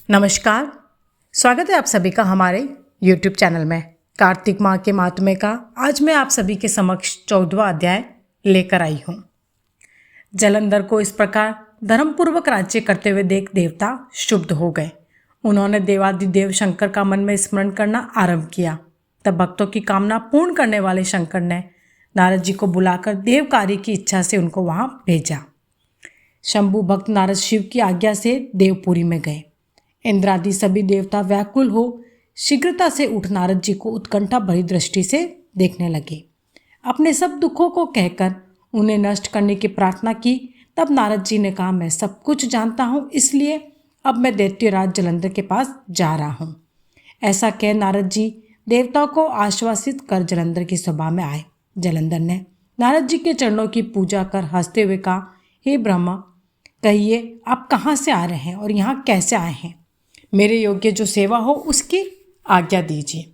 नमस्कार, स्वागत है आप सभी का हमारे YouTube चैनल में। कार्तिक माह के महात्म्य का आज मैं आप सभी के समक्ष 14वां अध्याय लेकर आई हूँ। जलंधर को इस प्रकार धर्मपूर्वक राज्य करते हुए देख देवता क्षुब्ध हो गए। उन्होंने देवादिदेव शंकर का मन में स्मरण करना आरंभ किया। तब भक्तों की कामना पूर्ण करने वाले शंकर ने नारद जी को बुलाकर देव कार्य की इच्छा से उनको वहाँ भेजा। शंभु भक्त नारद शिव की आज्ञा से देवपुरी में गए। इंद्र आदि सभी देवता व्याकुल हो शीघ्रता से उठ नारद जी को उत्कंठा भरी दृष्टि से देखने लगे। अपने सब दुखों को कहकर उन्हें नष्ट करने की प्रार्थना की। तब नारद जी ने कहा, मैं सब कुछ जानता हूँ, इसलिए अब मैं दैत्यराज जलंधर के पास जा रहा हूँ। ऐसा कह नारद जी देवताओं को आश्वासित कर जलंधर की सभा में आए। जलंधर ने नारद जी के चरणों की पूजा कर हंसते हुए कहा, हे ब्रह्मा, कहिए आप कहाँ से आ रहे हैं और यहाँ कैसे आए हैं? मेरे योग्य जो सेवा हो उसकी आज्ञा दीजिए।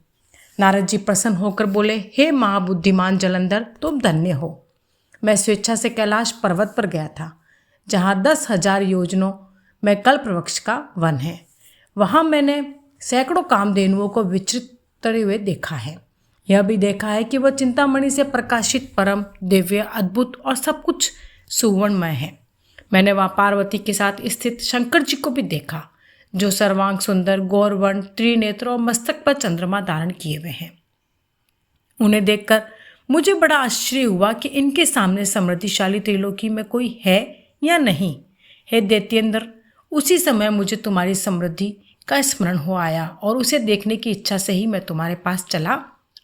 नारद जी प्रसन्न होकर बोले, हे महाबुद्धिमान जलंधर, तुम धन्य हो। मैं स्वेच्छा से कैलाश पर्वत पर गया था, जहाँ 10,000 योजनों में कल्पवृक्ष का वन है। वहाँ मैंने सैकड़ों कामधेनुओं को विचरते हुए देखा है। यह भी देखा है कि वह चिंतामणि से प्रकाशित परम दिव्य अद्भुत और सब कुछ सुवर्णमय है। मैंने वहाँ पार्वती के साथ स्थित शंकर जी को भी देखा, जो सर्वांग सुंदर, गौरवर्ण, त्रिनेत्र और मस्तक पर चंद्रमा धारण किए हुए हैं। उन्हें देखकर मुझे बड़ा आश्चर्य हुआ कि इनके सामने समृद्धिशाली त्रिलोकी में कोई है या नहीं। हे दैत्येंद्र, उसी समय मुझे तुम्हारी समृद्धि का स्मरण हो आया और उसे देखने की इच्छा से ही मैं तुम्हारे पास चला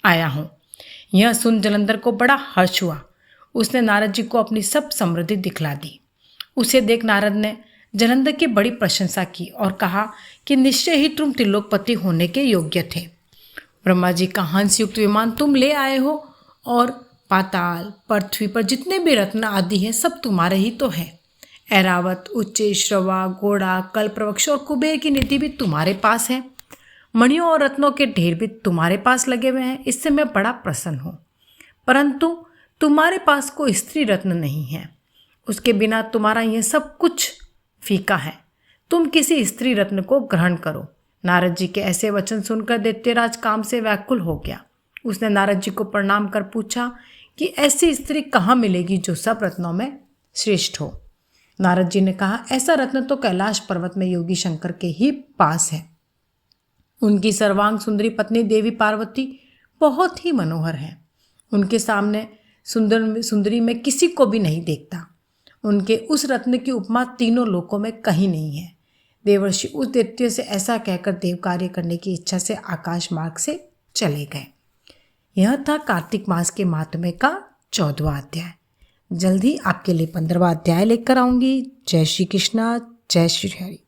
आया हूँ। यह सुन जलंधर को बड़ा हर्ष हुआ। उसने नारद जी को अपनी सब समृद्धि दिखला दी। उसे देख नारद ने जलंधर की बड़ी प्रशंसा की और कहा कि निश्चय ही तुम त्रिलोकपति होने के योग्य थे। ब्रह्मा जी का हंस युक्त विमान तुम ले आए हो और पाताल पृथ्वी पर जितने भी रत्न आदि हैं सब तुम्हारे ही तो हैं। ऐरावत, उच्च श्रवा, घोड़ा, कल्पवृक्ष और कुबेर की निधि भी तुम्हारे पास है। मणियों और रत्नों के ढेर भी तुम्हारे पास लगे हुए हैं। इससे मैं बड़ा प्रसन्न हूँ। परंतु तुम्हारे पास कोई स्त्री रत्न नहीं है। उसके बिना तुम्हारा यह सब कुछ फीका है। तुम किसी स्त्री रत्न को ग्रहण करो। नारद जी के ऐसे वचन सुनकर दैत्यराज काम से व्याकुल हो गया। उसने नारद जी को प्रणाम कर पूछा कि ऐसी स्त्री कहाँ मिलेगी जो सब रत्नों में श्रेष्ठ हो। नारद जी ने कहा, ऐसा रत्न तो कैलाश पर्वत में योगी शंकर के ही पास है। उनकी सर्वांग सुंदरी पत्नी देवी पार्वती बहुत ही मनोहर है। उनके सामने सुंदरी में किसी को भी नहीं देखता। उनके उस रत्न की उपमा तीनों लोकों में कहीं नहीं है। देवर्षि उस दैत्य से ऐसा कहकर देव कार्य करने की इच्छा से आकाश मार्ग से चले गए। यह था कार्तिक मास के महात्म्य का 14वां अध्याय। जल्द ही आपके लिए 15वां अध्याय लेकर आऊंगी। जय श्री कृष्णा, जय श्री हरि।